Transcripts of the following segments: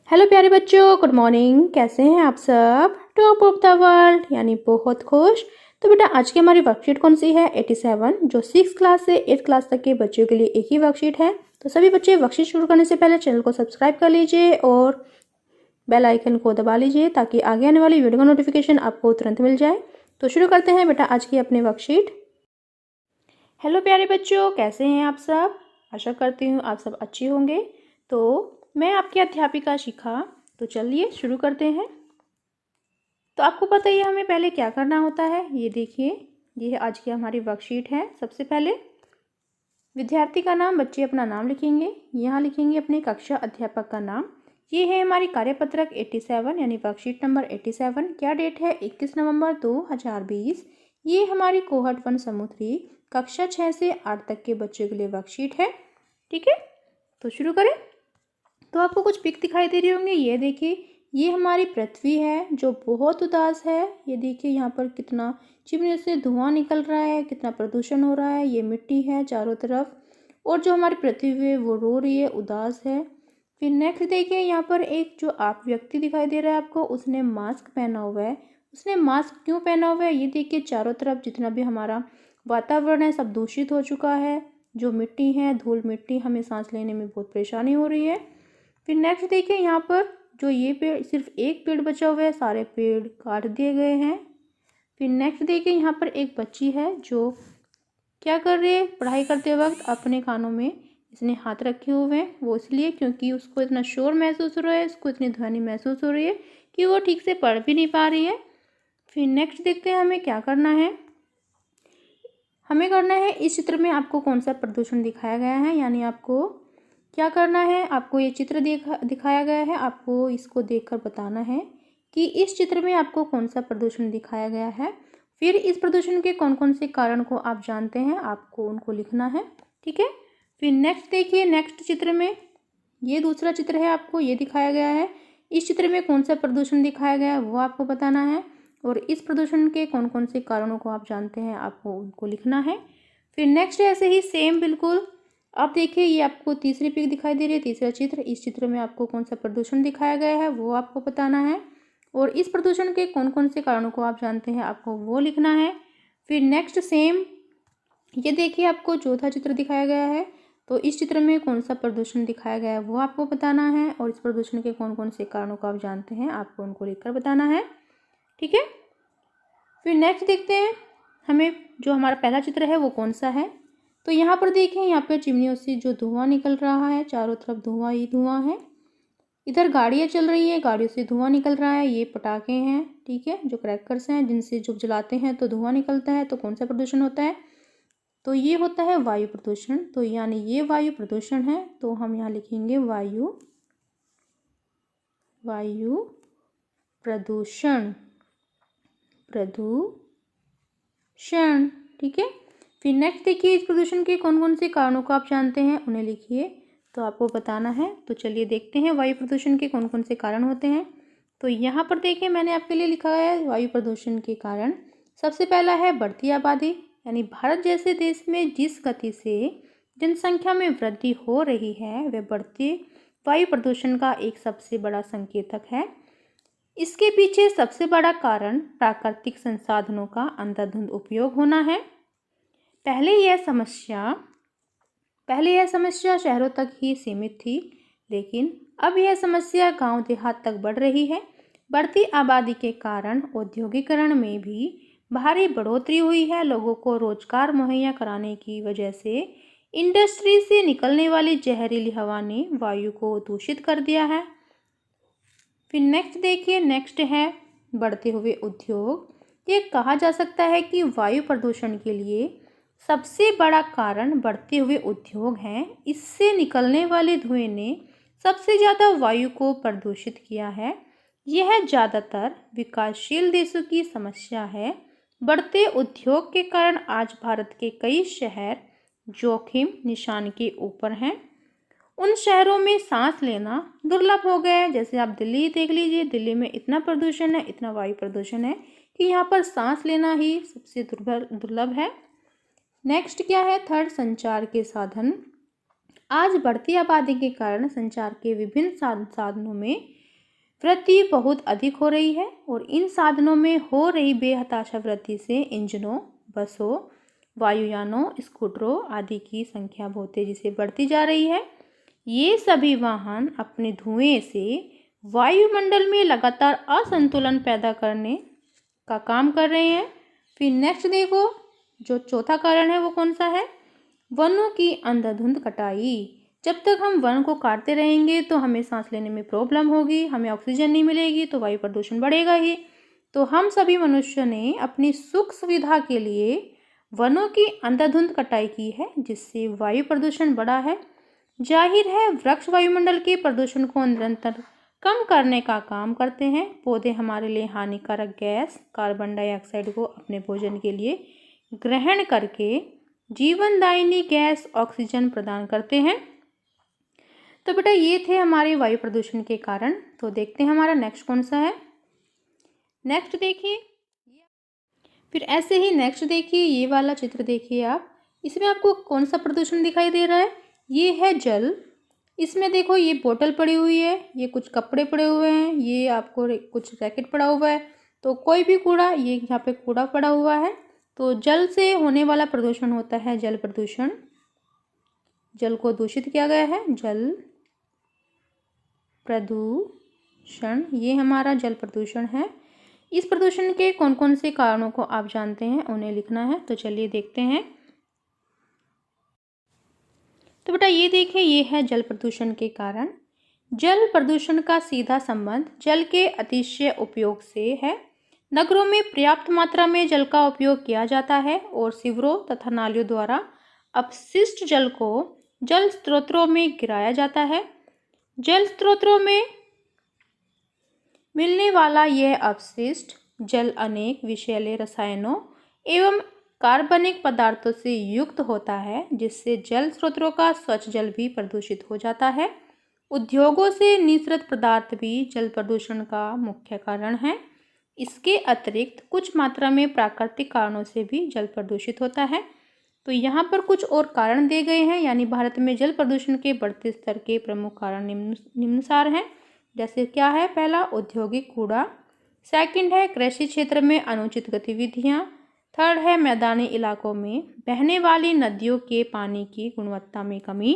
Hello प्यारे बच्चों, good morning. कैसे हैं आप सब? टॉप ऑफ द वर्ल्ड यानी बहुत खुश। तो बेटा आज की हमारी वर्कशीट कौन सी है? 87, जो 6 क्लास से 8 क्लास तक के बच्चों के लिए एक ही वर्कशीट है। तो सभी बच्चे वर्कशीट शुरू करने से पहले चैनल को सब्सक्राइब कर लीजिए और बेल आइकन को दबा लीजिए ताकि आगे आने वाली वीडियो का नोटिफिकेशन आपको तुरंत मिल जाए। तो शुरू करते हैं बेटा आज की अपनी वर्कशीट। हेलो प्यारे बच्चों, कैसे हैं आप सब? आशा करती हूँ आप सब अच्छे होंगे। तो मैं आपकी अध्यापिका शिखा। तो चलिए शुरू करते हैं। तो आपको पता ही है हमें पहले क्या करना होता है। ये देखिए, ये आज की हमारी वर्कशीट है। सबसे पहले विद्यार्थी का नाम, बच्चे अपना नाम लिखेंगे। यहाँ लिखेंगे अपने कक्षा अध्यापक का नाम। ये है हमारी कार्यपत्रक 87 यानी वर्कशीट नंबर 87। क्या डेट है? 21 नवंबर 2020। ये हमारी कोहट 1 समूह 3 कक्षा 6 से 8 तक के बच्चों के लिए वर्कशीट है। ठीक है, तो शुरू करें। तो आपको कुछ पिक दिखाई दे रही होंगे। ये देखिए, ये हमारी पृथ्वी है जो बहुत उदास है। ये देखिए यहाँ पर कितना चिमनी से धुआं निकल रहा है, कितना प्रदूषण हो रहा है। ये मिट्टी है चारों तरफ और जो हमारी पृथ्वी है वो रो रही है, उदास है। फिर नेक्स्ट देखिए, यहाँ पर एक जो आप व्यक्ति दिखाई दे रहा है आपको, उसने मास्क पहना हुआ है। उसने मास्क क्यों पहना हुआ है? ये देखिए चारों तरफ जितना भी हमारा वातावरण है सब दूषित हो चुका है। जो मिट्टी है, धूल मिट्टी, हमें सांस लेने में बहुत परेशानी हो रही है। फिर नेक्स्ट देखिए, यहाँ पर जो ये पेड़, सिर्फ एक पेड़ बचा हुआ है, सारे पेड़ काट दिए गए हैं। फिर नेक्स्ट देखिए, यहाँ पर एक बच्ची है जो क्या कर रही है? पढ़ाई करते वक्त अपने कानों में इसने हाथ रखे हुए हैं। वो इसलिए क्योंकि उसको इतना शोर महसूस हो रहा है, उसको इतनी ध्वनि महसूस हो रही है कि वो ठीक से पढ़ भी नहीं पा रही है। फिर नेक्स्ट देखते हैं हमें क्या करना है। हमें करना है, इस चित्र में आपको कौन सा प्रदूषण दिखाया गया है, यानी आपको क्या करना है। आपको ये चित्र दिखाया गया है। आपको इसको देखकर बताना है कि इस चित्र में आपको कौन सा प्रदूषण दिखाया गया है। फिर इस प्रदूषण के कौन कौन से कारण को आप जानते हैं, आपको उनको लिखना है। ठीक है, फिर नेक्स्ट देखिए, नेक्स्ट चित्र में ये दूसरा चित्र है, आपको ये दिखाया गया है। इस चित्र में कौन सा प्रदूषण दिखाया गया है वो आपको बताना है और इस प्रदूषण के कौन कौन से कारणों को आप जानते हैं, आपको उनको लिखना है। फिर नेक्स्ट ऐसे ही सेम बिल्कुल आप देखिए, ये आपको तीसरी पिक दिखाई दे रही है, तीसरा चित्र। इस चित्र में आपको कौन सा प्रदूषण दिखाया गया है वो आपको बताना है और इस प्रदूषण के कौन कौन से कारणों को आप जानते हैं, आपको वो लिखना है। फिर नेक्स्ट सेम, ये देखिए आपको चौथा चित्र दिखाया गया है। तो इस चित्र में कौन सा प्रदूषण दिखाया गया है वो आपको बताना है और इस प्रदूषण के कौन कौन से कारणों को आप जानते हैं, आपको उनको लिखकर बताना है। ठीक है, फिर नेक्स्ट देखते हैं हमें जो हमारा पहला चित्र है वो कौन सा है। तो यहाँ पर देखें, यहाँ पर चिमनियों से जो धुआं निकल रहा है, चारों तरफ धुआं ही धुआं है। इधर गाड़ियाँ चल रही हैं, गाड़ियों से धुआं निकल रहा है। ये पटाखे हैं, ठीक है, जो क्रैकर्स हैं, जिनसे जब जलाते हैं तो धुआं निकलता है। तो कौन सा प्रदूषण होता है? तो ये होता है वायु प्रदूषण। तो यानी ये वायु प्रदूषण है। तो हम यहाँ लिखेंगे वायु प्रदूषण। ठीक है, फिर नेक्स्ट देखिए, इस प्रदूषण के कौन कौन से कारणों को आप जानते हैं, उन्हें लिखिए। तो आपको बताना है। तो चलिए देखते हैं वायु प्रदूषण के कौन कौन से कारण होते हैं। तो यहाँ पर देखिए, मैंने आपके लिए लिखा है वायु प्रदूषण के कारण। सबसे पहला है बढ़ती आबादी, यानी भारत जैसे देश में जिस गति से जनसंख्या में वृद्धि हो रही है वह बढ़ते वायु प्रदूषण का एक सबसे बड़ा संकेतक है। इसके पीछे सबसे बड़ा कारण प्राकृतिक संसाधनों का अंधाधुंध उपयोग होना है। पहले यह समस्या शहरों तक ही सीमित थी, लेकिन अब यह समस्या गांव देहात तक बढ़ रही है। बढ़ती आबादी के कारण औद्योगिकरण में भी भारी बढ़ोतरी हुई है। लोगों को रोजगार मुहैया कराने की वजह से इंडस्ट्री से निकलने वाली जहरीली हवा ने वायु को दूषित कर दिया है। फिर नेक्स्ट देखिए, नेक्स्ट है बढ़ते हुए उद्योग। ये कहा जा सकता है कि वायु प्रदूषण के लिए सबसे बड़ा कारण बढ़ते हुए उद्योग हैं। इससे निकलने वाले धुएं ने सबसे ज़्यादा वायु को प्रदूषित किया है। यह ज़्यादातर विकासशील देशों की समस्या है। बढ़ते उद्योग के कारण आज भारत के कई शहर जोखिम निशान के ऊपर हैं। उन शहरों में सांस लेना दुर्लभ हो गया है। जैसे आप दिल्ली देख लीजिए, दिल्ली में इतना प्रदूषण है, इतना वायु प्रदूषण है कि यहाँ पर सांस लेना ही सबसे दुर्लभ है। नेक्स्ट क्या है? थर्ड, संचार के साधन। आज बढ़ती आबादी के कारण संचार के विभिन्न साधनों में वृद्धि बहुत अधिक हो रही है और इन साधनों में हो रही बेहताशा वृद्धि से इंजनों, बसों, वायुयानों, स्कूटरों आदि की संख्या बहुत तेजी से बढ़ती जा रही है। ये सभी वाहन अपने धुएं से वायुमंडल में लगातार असंतुलन पैदा करने का काम कर रहे हैं। फिर नेक्स्ट देखो, जो चौथा कारण है वो कौन सा है? वनों की अंधाधुंध कटाई। जब तक हम वन को काटते रहेंगे तो हमें सांस लेने में प्रॉब्लम होगी, हमें ऑक्सीजन नहीं मिलेगी तो वायु प्रदूषण बढ़ेगा ही। तो हम सभी मनुष्य ने अपनी सुख सुविधा के लिए वनों की अंधाधुंध कटाई की है, जिससे वायु प्रदूषण बढ़ा है। जाहिर है वृक्ष वायुमंडल के प्रदूषण को निरंतर कम करने का काम करते हैं। पौधे हमारे लिए हानिकारक गैस कार्बन डाइऑक्साइड को अपने भोजन के लिए ग्रहण करके जीवनदायिनी गैस ऑक्सीजन प्रदान करते हैं। तो बेटा ये थे हमारे वायु प्रदूषण के कारण। तो देखते हैं हमारा नेक्स्ट कौन सा है। नेक्स्ट देखिए, फिर ऐसे ही नेक्स्ट देखिए, ये वाला चित्र देखिए आप। इसमें आपको कौन सा प्रदूषण दिखाई दे रहा है? ये है जल। इसमें देखो ये बोतल पड़ी हुई है, ये कुछ कपड़े पड़े हुए हैं, ये आपको कुछ रैकेट पड़ा हुआ है। तो कोई भी कूड़ा, ये यहाँ पे कूड़ा पड़ा हुआ है। तो जल से होने वाला प्रदूषण होता है जल प्रदूषण। जल को दूषित किया गया है, जल प्रदूषण, ये हमारा जल प्रदूषण है। इस प्रदूषण के कौन कौन से कारणों को आप जानते हैं, उन्हें लिखना है। तो चलिए देखते हैं। तो बेटा ये देखिए, ये है जल प्रदूषण के कारण। जल प्रदूषण का सीधा संबंध जल के अतिशय उपयोग से है। नगरों में पर्याप्त मात्रा में जल का उपयोग किया जाता है और सीवरों तथा नालियों द्वारा अपशिष्ट जल को जल स्रोतों में गिराया जाता है। जल स्रोतों में मिलने वाला यह अपशिष्ट जल अनेक विषैले रसायनों एवं कार्बनिक पदार्थों से युक्त होता है, जिससे जल स्रोतों का स्वच्छ जल भी प्रदूषित हो जाता है। उद्योगों से निःसृत पदार्थ भी जल प्रदूषण का मुख्य कारण है। इसके अतिरिक्त कुछ मात्रा में प्राकृतिक कारणों से भी जल प्रदूषित होता है। तो यहाँ पर कुछ और कारण दिए गए हैं, यानी भारत में जल प्रदूषण के बढ़ते स्तर के प्रमुख कारण निम्नानुसार हैं। जैसे क्या है? पहला, औद्योगिक कूड़ा। सेकंड है कृषि क्षेत्र में अनुचित गतिविधियाँ। थर्ड है मैदानी इलाकों में बहने वाली नदियों के पानी की गुणवत्ता में कमी।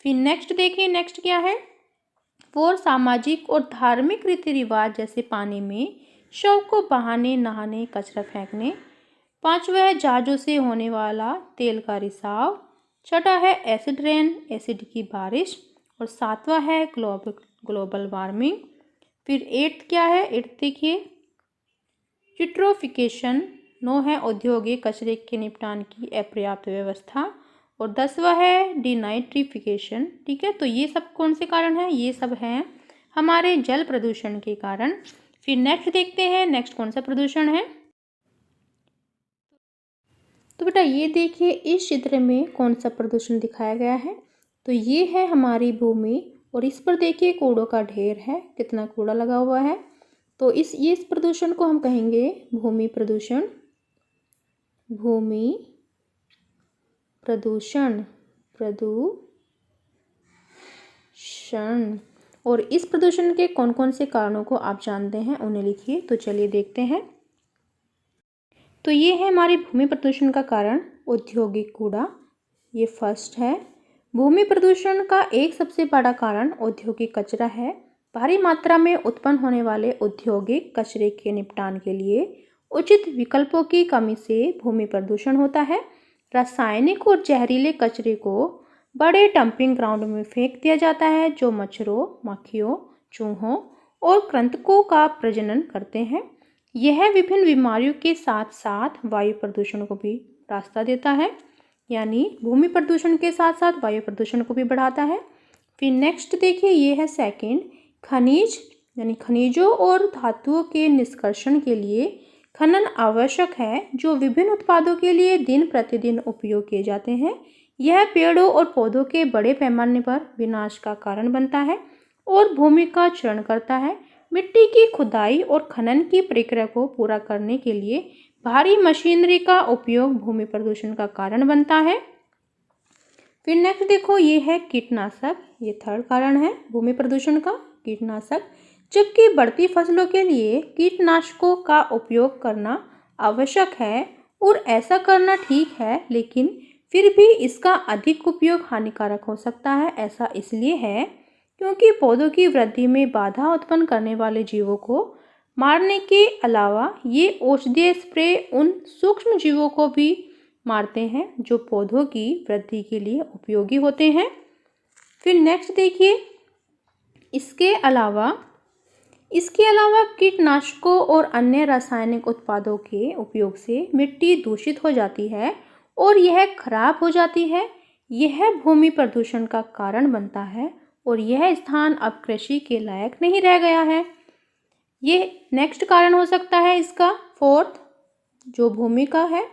फिर नेक्स्ट देखिए, नेक्स्ट क्या है? फोर, सामाजिक और धार्मिक रीति रिवाज, जैसे पानी में शव को बहाने, नहाने, कचरा फेंकने। पांचवा है जहाजों से होने वाला तेल का रिसाव। छठा है एसिड रेन, एसिड की बारिश। और सातवां है ग्लोबल वार्मिंग। फिर एट्थ क्या है? एट्थ देखिए, यूट्रोफिकेशन। नौ है औद्योगिक कचरे के निपटान की अपर्याप्त व्यवस्था। और 10वां है डिनाइट्रिफिकेशन। ठीक है, तो ये सब कौन से कारण हैं? ये सब हैं हमारे जल प्रदूषण के कारण। फिर नेक्स्ट देखते हैं, नेक्स्ट कौन सा प्रदूषण है। तो बेटा ये देखिए, इस चित्र में कौन सा प्रदूषण दिखाया गया है। तो ये है हमारी भूमि और इस पर देखिए कूड़ों का ढेर है, कितना कूड़ा लगा हुआ है। तो इस प्रदूषण को हम कहेंगे भूमि प्रदूषण। भूमि प्रदूषण, और इस प्रदूषण के कौन कौन से कारणों को आप जानते हैं, उन्हें लिखिए। तो चलिए देखते हैं। तो ये है हमारी भूमि प्रदूषण का कारण, औद्योगिक कूड़ा, ये फर्स्ट है। भूमि प्रदूषण का एक सबसे बड़ा कारण औद्योगिक कचरा है। भारी मात्रा में उत्पन्न होने वाले औद्योगिक कचरे के निपटान के लिए उचित विकल्पों की कमी से भूमि प्रदूषण होता है। रासायनिक और जहरीले कचरे को बड़े डंपिंग ग्राउंड में फेंक दिया जाता है, जो मच्छरों, मक्खियों, चूहों और कृंतकों का प्रजनन करते हैं। यह विभिन्न बीमारियों के साथ साथ वायु प्रदूषण को भी रास्ता देता है, यानी भूमि प्रदूषण के साथ साथ वायु प्रदूषण को भी बढ़ाता है। फिर नेक्स्ट देखिए, ये है सेकंड, खनिज, यानी खनिजों और धातुओं के निष्कर्षण के लिए खनन आवश्यक है, जो विभिन्न उत्पादों के लिए दिन प्रतिदिन उपयोग किए जाते हैं। यह पेड़ों और पौधों के बड़े पैमाने पर विनाश का कारण बनता है और भूमि का क्षरण करता है। मिट्टी की खुदाई और खनन की प्रक्रिया को पूरा करने के लिए भारी मशीनरी का उपयोग भूमि प्रदूषण का कारण बनता है। फिर नेक्स्ट देखो, ये है कीटनाशक। ये थर्ड कारण है भूमि प्रदूषण का, कीटनाशक। जबकि बढ़ती फसलों के लिए कीटनाशकों का उपयोग करना आवश्यक है और ऐसा करना ठीक है, लेकिन फिर भी इसका अधिक उपयोग हानिकारक हो सकता है। ऐसा इसलिए है क्योंकि पौधों की वृद्धि में बाधा उत्पन्न करने वाले जीवों को मारने के अलावा ये औषधीय स्प्रे उन सूक्ष्म जीवों को भी मारते हैं जो पौधों की वृद्धि के लिए उपयोगी होते हैं। फिर नेक्स्ट देखिए, इसके अलावा कीटनाशकों और अन्य रासायनिक उत्पादों के उपयोग से मिट्टी दूषित हो जाती है और यह खराब हो जाती है। यह भूमि प्रदूषण का कारण बनता है और यह स्थान अब कृषि के लायक नहीं रह गया है। ये नेक्स्ट कारण हो सकता है इसका फोर्थ, जो भूमि का है,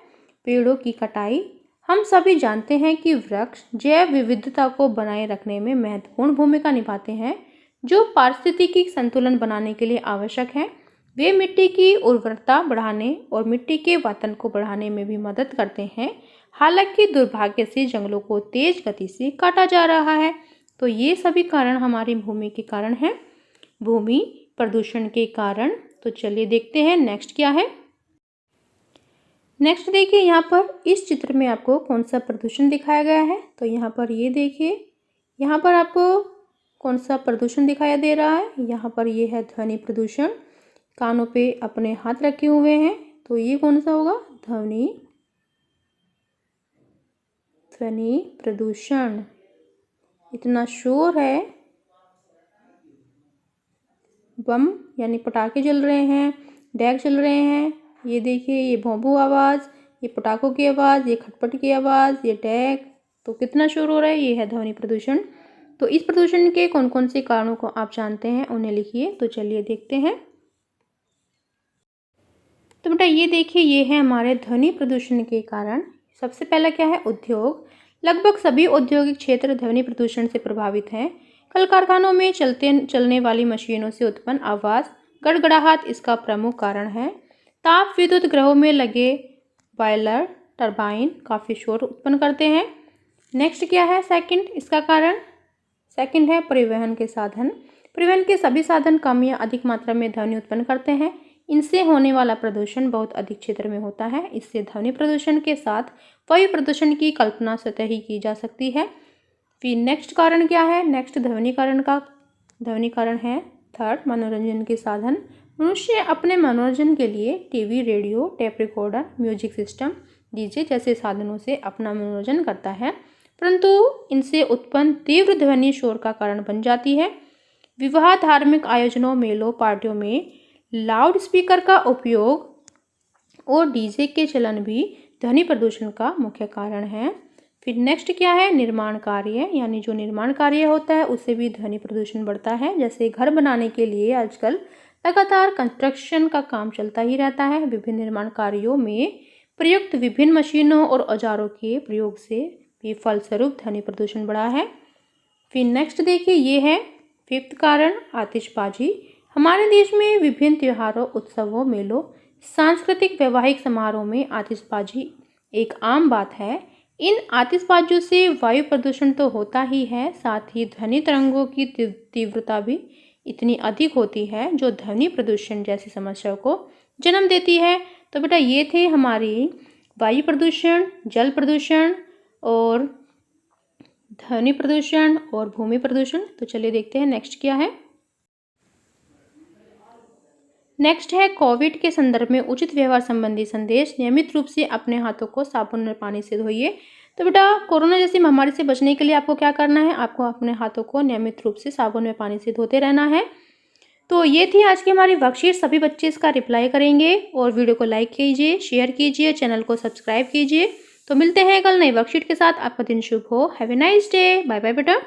पेड़ों की कटाई। हम सभी जानते हैं कि वृक्ष जैव विविधता को बनाए रखने में महत्वपूर्ण भूमिका निभाते हैं, जो पारिस्थितिकी संतुलन बनाने के लिए आवश्यक है। वे मिट्टी की उर्वरता बढ़ाने और मिट्टी के वातन को बढ़ाने में भी मदद करते हैं। हालांकि दुर्भाग्य से जंगलों को तेज गति से काटा जा रहा है। तो ये सभी कारण हमारी भूमि के कारण हैं, भूमि प्रदूषण के कारण। तो चलिए देखते हैं नेक्स्ट क्या है। नेक्स्ट देखिए, यहाँ पर इस चित्र में आपको कौन सा प्रदूषण दिखाया गया है। तो यहाँ पर ये देखिए, यहाँ पर आपको कौन सा प्रदूषण दिखाई दे रहा है। यहाँ पर ये है ध्वनि प्रदूषण। कानों पे अपने हाथ रखे हुए हैं, तो ये कौन सा होगा, ध्वनि प्रदूषण। इतना शोर है, बम यानी पटाखे जल रहे हैं, डेग चल रहे हैं। ये देखिए, ये भोंभू आवाज़, ये पटाखों की आवाज़, ये खटपट की आवाज़, ये डेग, तो कितना शोर हो रहा है। ये है ध्वनि प्रदूषण। तो इस प्रदूषण के कौन कौन से कारणों को आप जानते हैं, उन्हें लिखिए। तो चलिए देखते हैं। तो बेटा ये देखिए, ये है हमारे ध्वनि प्रदूषण के कारण। सबसे पहला क्या है, उद्योग। लगभग सभी औद्योगिक क्षेत्र ध्वनि प्रदूषण से प्रभावित हैं। कल कारखानों में चलने वाली मशीनों से उत्पन्न आवाज़, गड़गड़ाहट इसका प्रमुख कारण है। ताप विद्युत गृहों में लगे बॉयलर, टरबाइन काफ़ी शोर उत्पन्न करते हैं। नेक्स्ट क्या है, सेकंड, इसका कारण सेकंड है परिवहन के साधन। परिवहन के सभी साधन कम या अधिक मात्रा में ध्वनि उत्पन्न करते हैं। इनसे होने वाला प्रदूषण बहुत अधिक क्षेत्र में होता है। इससे ध्वनि प्रदूषण के साथ वायु प्रदूषण की कल्पना स्वतः ही की जा सकती है। फिर नेक्स्ट कारण क्या है, नेक्स्ट ध्वनि कारण है थर्ड, मनोरंजन के साधन। मनुष्य अपने मनोरंजन के लिए TV, radio, tape recorder, music system, DJ जैसे साधनों से अपना मनोरंजन करता है, परंतु इनसे उत्पन्न तीव्र ध्वनि शोर का कारण बन जाती है। विवाह, धार्मिक आयोजनों, मेलों, पार्टियों में लाउड स्पीकर का उपयोग और डीजे के चलन भी ध्वनि प्रदूषण का मुख्य कारण है। फिर नेक्स्ट क्या है, निर्माण कार्य, यानी जो निर्माण कार्य होता है उससे भी ध्वनि प्रदूषण बढ़ता है। जैसे घर बनाने के लिए आजकल लगातार कंस्ट्रक्शन का काम चलता ही रहता है। विभिन्न निर्माण कार्यों में प्रयुक्त विभिन्न मशीनों और औजारों के प्रयोग से भी फलस्वरूप ध्वनि प्रदूषण बढ़ा है। फिर नेक्स्ट देखिए, ये है फिफ्थ कारण, आतिशबाजी। हमारे देश में विभिन्न त्योहारों, उत्सवों, मेलों, सांस्कृतिक वैवाहिक समारोह में आतिशबाजी एक आम बात है। इन आतिशबाजियों से वायु प्रदूषण तो होता ही है, साथ ही ध्वनि तरंगों की तीव्रता भी इतनी अधिक होती है जो ध्वनि प्रदूषण जैसी समस्याओं को जन्म देती है। तो बेटा ये थे हमारी वायु प्रदूषण, जल प्रदूषण और ध्वनि प्रदूषण और भूमि प्रदूषण। तो चलिए देखते हैं नेक्स्ट क्या है। नेक्स्ट है कोविड के संदर्भ में उचित व्यवहार संबंधी संदेश। नियमित रूप से अपने हाथों को साबुन और पानी से धोइए। तो बेटा कोरोना जैसी महामारी से बचने के लिए आपको क्या करना है, आपको अपने हाथों को नियमित रूप से साबुन में पानी से धोते रहना है। तो ये थी आज की हमारी वर्कशीट। सभी बच्चे इसका रिप्लाई करेंगे और वीडियो को लाइक कीजिए, शेयर कीजिए, चैनल को सब्सक्राइब कीजिए। तो मिलते हैं कल नई वर्कशीट के साथ। आपका दिन शुभ हो। Have a nice day. Bye bye बेटा।